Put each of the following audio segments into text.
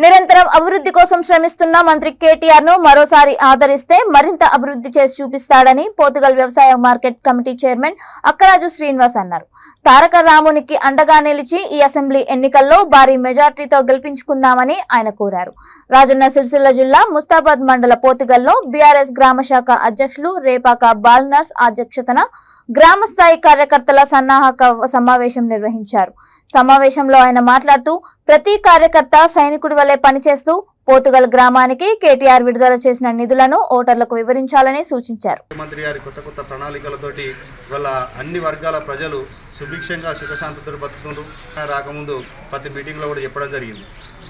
నిరంతరం అభివృద్ధి కోసం శ్రమిస్తున్న మంత్రి కేటీఆర్ ను మరోసారి ఆదరిస్తే మరింత అభివృద్ధి చేసి చూపిస్తాడని పోతుగల్ వ్యవసాయ market committee chairman Akkaraju Srinivas అన్నారు. తారక రామునికి అండగా నిలిచి ఈ అసెంబ్లీ ఎన్నికల్లో భారీ మెజార్టీతో గెలిపించుకుందామని ఆయన కోరారు. రాజన్న సిరిసిల్ల జిల్లా ముస్తాబాద్ మండల పోతుగల్లో బీఆర్ఎస్ గ్రామ శాఖ అధ్యక్షులు రేపాక బాల్నర్స్ అధ్యక్షతన గ్రామ స్థాయి కార్యకర్తల సన్నాహక సమావేశం నిర్వహించారు. సమావేశంలో ఆయన మాట్లాడుతూ ప్రతి కార్యకర్త సైనికుడి వలె పనిచేస్తూ పోతుగల్ గ్రామానికి కేటీఆర్ విడుదల చేసిన నిధులను ఓటర్లకు వివరించాలని సూచించారు. ముఖ్యమంత్రి గారి కొత్త ప్రణాళికలతోటి వాళ్ళ అన్ని వర్గాల ప్రజలు సుభిక్షంగా సుఖశాంతితో బతుకుతుండ్రు. రాకముందు ప్రతి మీటింగ్లో కూడా చెప్పడం జరిగింది.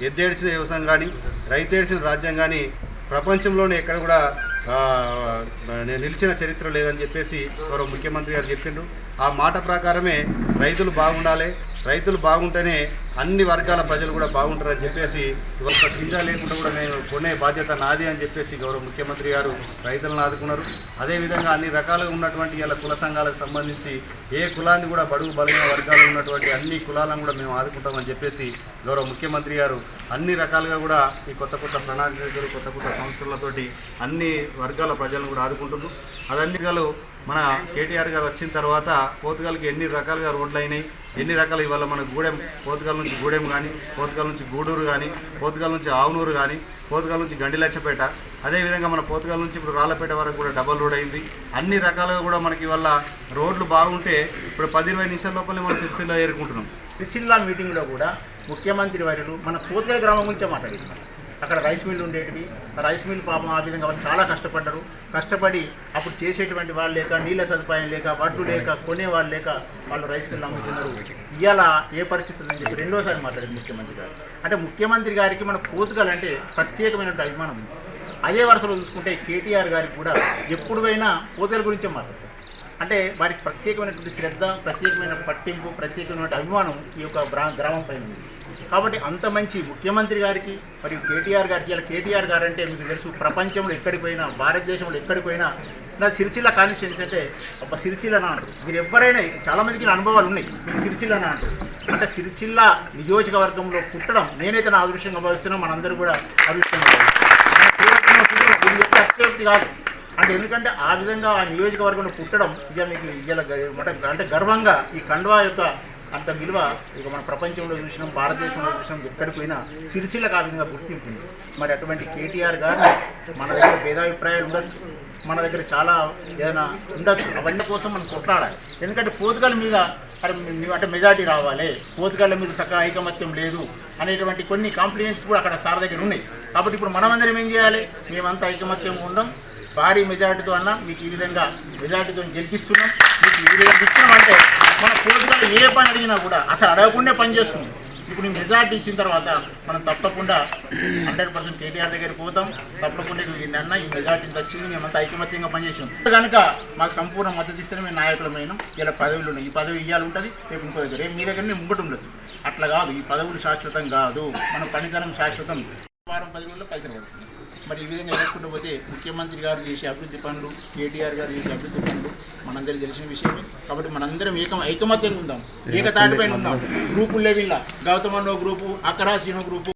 ఎద్దేడ్చిన వ్యవసాయం కానీ రైతేడ్చిన రాజ్యం కానీ ప్రపంచంలోనే ఎక్కడ కూడా నిలిచిన చరిత్ర లేదని చెప్పేసి గౌరవ ముఖ్యమంత్రి గారు చెప్పిండ్రు. ఆ మాట ప్రకారమే రైతులు బాగుండాలి, రైతులు బాగుంటేనే అన్ని వర్గాల ప్రజలు కూడా బాగుంటారని చెప్పేసి ఒక గింజ లేకుండా కూడా నేను కొనే బాధ్యత నాది అని చెప్పేసి గౌరవ ముఖ్యమంత్రి గారు రైతులను ఆదుకున్నారు. అదేవిధంగా అన్ని రకాలుగా ఉన్నటువంటి ఇలా కుల సంఘాలకు సంబంధించి ఏ కులాన్ని కూడా బడుగు బలైన వర్గాలు ఉన్నటువంటి అన్ని కులాలను కూడా మేము ఆదుకుంటామని చెప్పేసి గౌరవ ముఖ్యమంత్రి గారు అన్ని రకాలుగా కూడా ఈ కొత్త ప్రణాళికలు కొత్త సంస్కృతులతోటి అన్ని వర్గాల ప్రజలను కూడా ఆదుకుంటున్నారు. అదన్నీ మన కేటీఆర్ గారు వచ్చిన తర్వాత పోతుగల్కి ఎన్ని రకాలుగా రోడ్లు అయినాయి, ఎన్ని రకాలు ఇవాళ మన గూడెం పోతుగల్ నుంచి గూడెం కానీ, పోతుగల్ నుంచి గూడూరు కానీ, పోతుగల్ నుంచి ఆవునూరు కానీ, పోతుగల్ నుంచి గండిలచ్చపేట, అదేవిధంగా మన పోతుగల్ నుంచి ఇప్పుడు రాళ్ళపేట వరకు కూడా డబల్ రోడ్ అయింది. అన్ని రకాలుగా కూడా మనకి ఇవాళ రోడ్లు బాగుంటే ఇప్పుడు 10-20 నిమిషాల లోపలే మనం సిరిసిల్ల చేరుకుంటున్నాం. సిరిసిల్ల మీటింగ్లో కూడా ముఖ్యమంత్రి వర్యులు మన పోతుగల్ గ్రామం గురించే మాట్లాడుతున్నారు. అక్కడ రైస్ మిల్లు ఉండేటివి, రైస్ మిల్ పాపం ఆ విధంగా వాళ్ళు చాలా కష్టపడ్డారు. కష్టపడి అప్పుడు చేసేటువంటి వాళ్ళు లేక, నీళ్ళ సదుపాయం లేక, వడ్లు లేక, కొనేవాళ్ళు లేక వాళ్ళు రైస్ మిల్లు అమ్ముతున్నారు. ఇవాళ ఏ పరిస్థితి ఉందని చెప్పి రెండోసారి మాట్లాడారు ముఖ్యమంత్రి గారు. అంటే ముఖ్యమంత్రి గారికి మన పోతుగల్ అంటే ప్రత్యేకమైనటువంటి అభిమానం ఉంది. అదే వరుసలో చూసుకుంటే కేటీఆర్ గారికి కూడా ఎప్పుడైనా పోతుగల్ గురించే మాట్లాడతారు. అంటే వారికి ప్రత్యేకమైనటువంటి శ్రద్ధ, ప్రత్యేకమైన పట్టింపు, ప్రత్యేకమైన అభిమానం ఈ యొక్క గ్రామం పైన ఉంది. కాబట్టి అంత మంచి ముఖ్యమంత్రి గారికి మరియు కేటీఆర్ గారికి, ఇలా కేటీఆర్ గారు అంటే మీకు తెలుసు ప్రపంచంలో ఎక్కడికి పోయినా, భారతదేశంలో ఎక్కడికి పోయినా నా సిరిసిల్ల కాన్స్టిట్యుయెన్సీ అంటే ఒక సిరిసిల్లనా అంటారు. మీరు ఎవరైనా చాలామందికి అనుభవాలు ఉన్నాయి, మీరు సిరిసిల్లనా అంటారు. అంటే సిరిసిల్ల నియోజకవర్గంలో పుట్టడం నేనైతే నా అదృష్టంగా భావిస్తున్నాం, మనందరూ కూడా అదృష్టంగా భావిస్తున్నాం. అత్యక్తి కాదు అంటే ఎందుకంటే ఆ విధంగా ఆ నియోజకవర్గంలో పుట్టడం ఇక మీకు ఇవాళ అంటే గర్వంగా ఈ కండువా యొక్క అంత విలువ ఇక మన ప్రపంచంలో చూసినాం, భారతదేశంలో చూసినాం, ఎక్కడికి పోయినా సిరిసిల్లకు ఆ విధంగా గుర్తింపు. మరి అటువంటి కేటీఆర్ గారు మన దగ్గర భేదాభిప్రాయాలు ఉండొచ్చు, మన దగ్గర చాలా ఏదైనా ఉండొచ్చు, అవన్నీ కోసం మనం కొట్లాడాలి. ఎందుకంటే పోతుగల్ మీద అంటే మెజార్టీ రావాలి, పోతుగల్ల మీద చక్కగా ఐకమత్యం లేదు అనేటువంటి కొన్ని కాంప్లిమెంట్స్ కూడా అక్కడ సార్ దగ్గర ఉన్నాయి. కాబట్టి ఇప్పుడు మనమందరం ఏం చేయాలి, మేమంతా ఐకమత్యం ఉండం, భారీ మెజార్టీతో అన్నా మీకు ఈ విధంగా మెజార్టీతో గెలిపిస్తున్నాం, మీకు ఈ విధంగా ఇస్తున్నాం అంటే మన పోతుగల్ ఏ పని అడిగినా కూడా అసలు అడగకుండా పని చేస్తుంది. ఇప్పుడు ఈ మెజార్టీ ఇచ్చిన తర్వాత మనం తప్పకుండా 100% కేటీఆర్ దగ్గరికి పోతాం. తప్పకుండా నిన్న ఈ మెజార్టీ వచ్చింది, మేమంతా ఐకమత్యంగా పనిచేసాం కనుక మాకు సంపూర్ణ మద్దతు ఇస్తేనే మేము నాయకులమైన. ఇలా పదవులు ఉన్నాయి, ఈ పదవి ఇవ్వాలి ఉంటుంది, రేపు ఇంకో దగ్గర రేపు మీ దగ్గరనే ముంగటి ఉండొచ్చు. అట్లా కాదు, ఈ పదవులు శాశ్వతం కాదు, మన పనితనం శాశ్వతం. వారం 10 రోజుల్లో పైసలు పడుతుంది. మరి ఈ విధంగా ఎదుర్కొంటూ పోతే ముఖ్యమంత్రి గారు చేసే అభివృద్ధి పనులు, కేటీఆర్ గారు చేసే అభివృద్ధి పనులు మనందరికీ తెలిసిన విషయమే. కాబట్టి మనందరం ఐకమత్యంగా ఉందాం, ఏకతాటిపైన ఉందాం. గ్రూపులు లేవిలా గౌతమన్నో గ్రూపు, అక్కరాజీనో గ్రూపు.